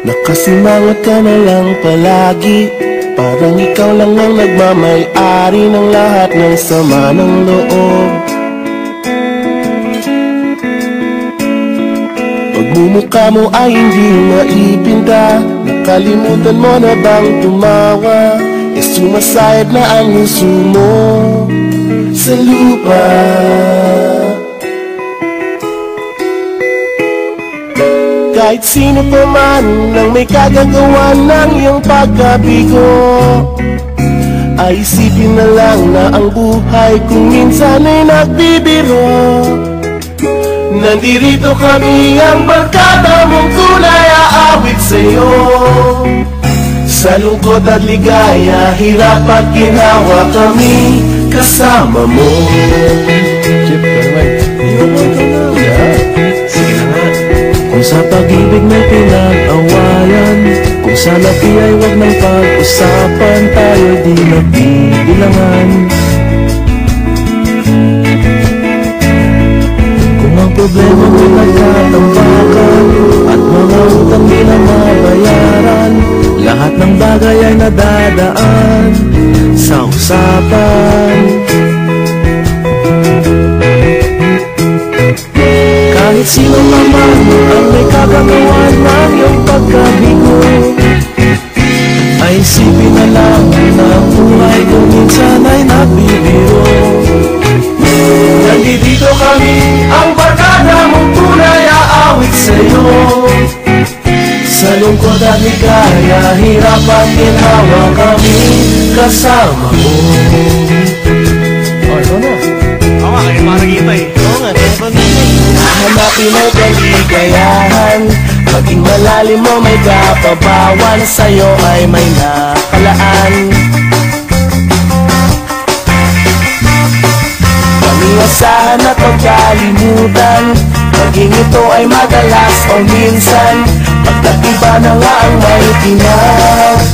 Nakasimangot ka na lang palagi, parang ikaw lang ang nagmamay-ari ng lahat ng sama ng loob. Pagmumukha mo ay hindi maipinta, nakalimutan mo na bang tumawa? E sumasayad na ang huso mo sa lupa. Kahit sino pa man ang may kagagawa ng iyong pagkabigo, ay isipin na lang na ang buhay kung minsan ay nagbibiro. Nandirito kami ang barkada mong kulay aawit sa'yo. Sa lungkot at ligaya, hirap at ginawa kami kasama mo. Chip, sige na nga. Kung sa pag-ibig may pinag-awayan, kung sa labi ay wag ng pag-usapan, tayo di nagbibilangan. Kung ang problema mo'y nagkatambakan at mga utang di na mabayaran, lahat ng bagay ay nadadaan sa usapan. Kahit sino naman ang may kagagawa ng iyong pagkabigo, ay isipin na lang na ang buhay kung minsan ay nagbibiro. Nandito kami, ang barkada mong tunay aawit sa'yo. Sa lungkot at ligaya, hirap at ginawa kami kasama mo. Oh, ito na. Oo nga, kayo parang kita eh. Oo nga, kaya pa naman. Hanapin mo kaligayahan, maging malalim mo may kapabawan, sa'yo ay may nakalaan. Pamiyasahan at pagkalimutan, maging ito ay madalas o minsan, pagkatiba na nga ang may pinagsamahan.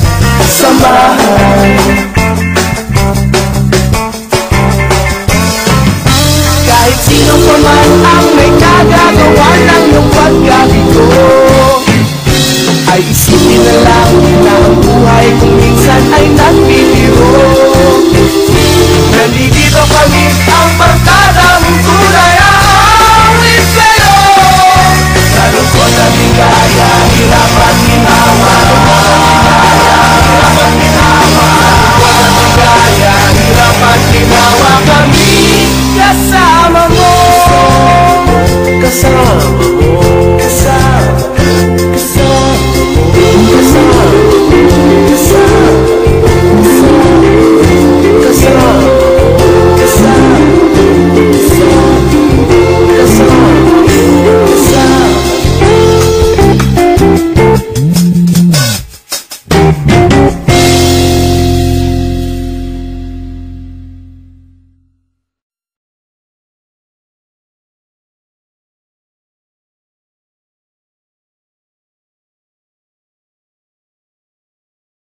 Kahit sino pa man ang may kagagawa ng iyong pagkabigo, ay isipin na lang na ang buhay kung minsan ay